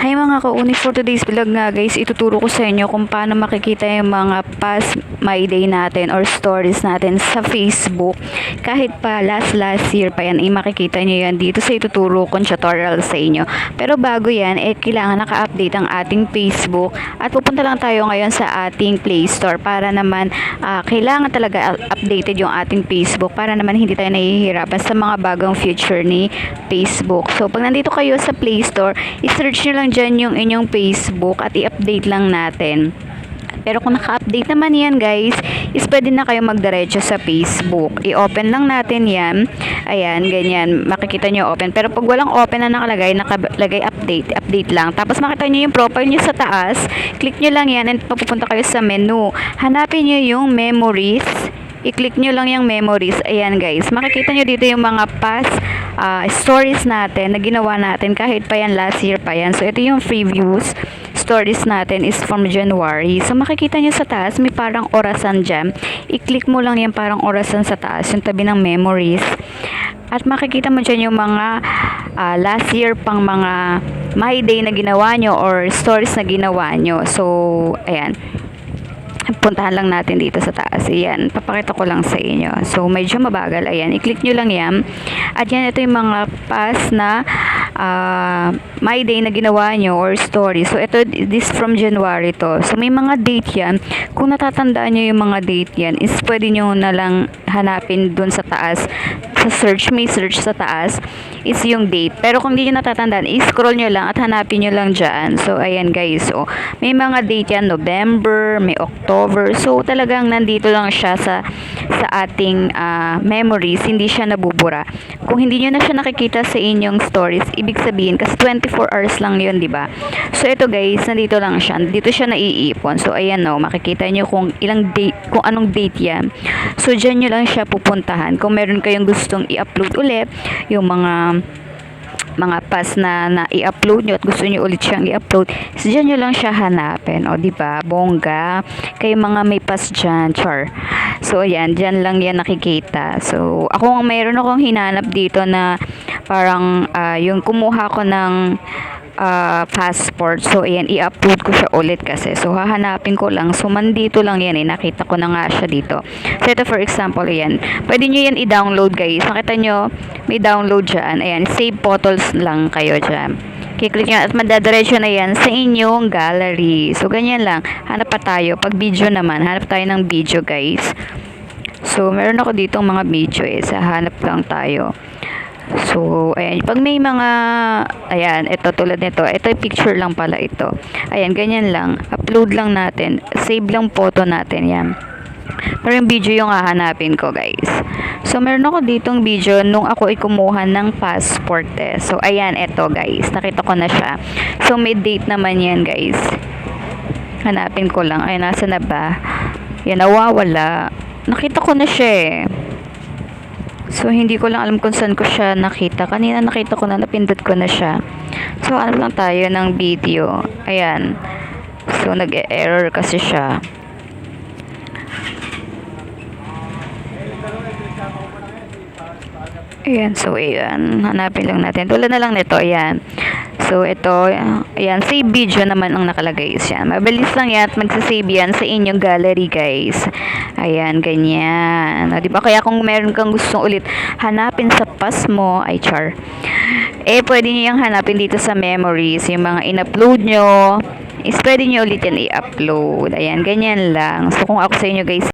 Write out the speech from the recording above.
Hi mga kauni, for today's vlog nga guys, ituturo ko sa inyo kung paano makikita yung mga past my day natin or stories natin sa Facebook. Kahit pa last year pa yan, makikita nyo yan dito sa ituturo kong tutorial sa inyo. Pero bago yan, kailangan naka-update ang ating Facebook at pupunta lang tayo ngayon sa ating Play Store para naman kailangan talaga updated yung ating Facebook para naman hindi tayo nahihirapan sa mga bagong feature ni Facebook. So pag nandito kayo sa Play Store, i-search nyo lang dyan yung inyong Facebook at i-update lang natin. Pero kung naka-update naman yan guys, is pwede na kayo magdiretso sa Facebook. I-open lang natin yan. Ayan, ganyan. Makikita nyo open. Pero pag walang open na nakalagay update lang. Tapos makita nyo yung profile nyo sa taas. Click nyo lang yan and papupunta kayo sa menu. Hanapin nyo yung memories. I-click nyo lang yung memories. Ayan guys, makikita nyo dito yung mga past stories natin na ginawa natin kahit pa yan last year pa yan. So ito yung previews stories natin is from January. So makikita nyo sa taas may parang orasan dyan. I-click mo lang yung parang orasan sa taas, yung tabi ng memories. At makikita mo dyan yung mga last year pang mga my day na ginawa nyo or stories na ginawa nyo. So ayan, puntahan lang natin dito sa taas. Ayan, papakita ko lang sa inyo. So, medyo mabagal. Ayan, i-click nyo lang yan. At yan, ito yung mga past na my day na ginawa nyo or story. So, ito, this from January to. So, may mga date yan. Kung natatandaan nyo yung mga date yan, is pwede nyo na lang hanapin dun sa taas. Sa search, may search sa taas is yung date. Pero kung hindi nyo natatandaan, i-scroll nyo lang at hanapin nyo lang dyan. So, ayan guys. So, may mga date yan, November, may October. So, talagang nandito lang siya sa ating memories. Hindi siya nabubura. Kung hindi nyo na siya nakikita sa inyong stories, ibig sabihin, kasi 24 hours lang yun, di ba? So, ito guys, nandito lang siya. Dito siya naiipon. So, ayan no, makikita nyo kung ilang date, kung anong date yan. So, dyan nyo lang siya pupuntahan. Kung meron kayong gustong i-upload ulit, yung mga past na i-upload nyo at gusto nyo ulit siyang i-upload, so dyan nyo lang siya hanapin. O, diba? Bongga. Kayo mga may past dyan. Char. So, ayan. Dyan lang yan nakikita. So, mayroon akong hinanap dito na parang yung kumuha ko ng passport. So, ayan, i-upload ko siya ulit kasi. So, hahanapin ko lang. So, mandito lang yan eh. Nakita ko na nga siya dito. So, ito for example, ayan. Pwede nyo yan i-download guys. Nakita nyo, may download dyan. Ayan, save photos lang kayo dyan. Kiklik nyo at madadiretso na yan sa inyong gallery. So, ganyan lang. Hanap pa tayo. Pag video naman, hanap tayo ng video guys. So, meron ako ditong mga video eh. So, hanap lang tayo. So, ayan. Pag may mga, ayan, ito tulad nito. Ito yung picture lang pala ito. Ayan, ganyan lang. Upload lang natin. Save lang photo natin. Yan. Pero yung video yung hahanapin ko, guys. So, meron ako ditong video nung ako ay kumuha ng passport eh. So, ayan, ito, guys. Nakita ko na siya. So, may date naman yan, guys. Hanapin ko lang. Ayan, nasa na ba? Yan, nawawala. Nakita ko na siya eh. So, hindi ko lang alam kung saan ko siya nakita. Kanina nakita ko na, napindot ko na siya. So, ano lang tayo ng video. Ayan. So, nag-error kasi siya. Ayan. So, ayan. Hanapin lang natin. Tulad na lang nito. Ayan. So, ito, ayan, save video naman ang nakalagay yan. Mabilis lang yan at magsasave yan sa inyong gallery, guys. Ayan, ganyan. Diba? Kaya kung meron kang gustong ulit hanapin sa past mo, ay char. Pwede nyo yung hanapin dito sa memories. Yung mga in-upload nyo, is pwede nyo ulit yan i-upload. Ayan, ganyan lang. So, kung ako sa inyo, guys,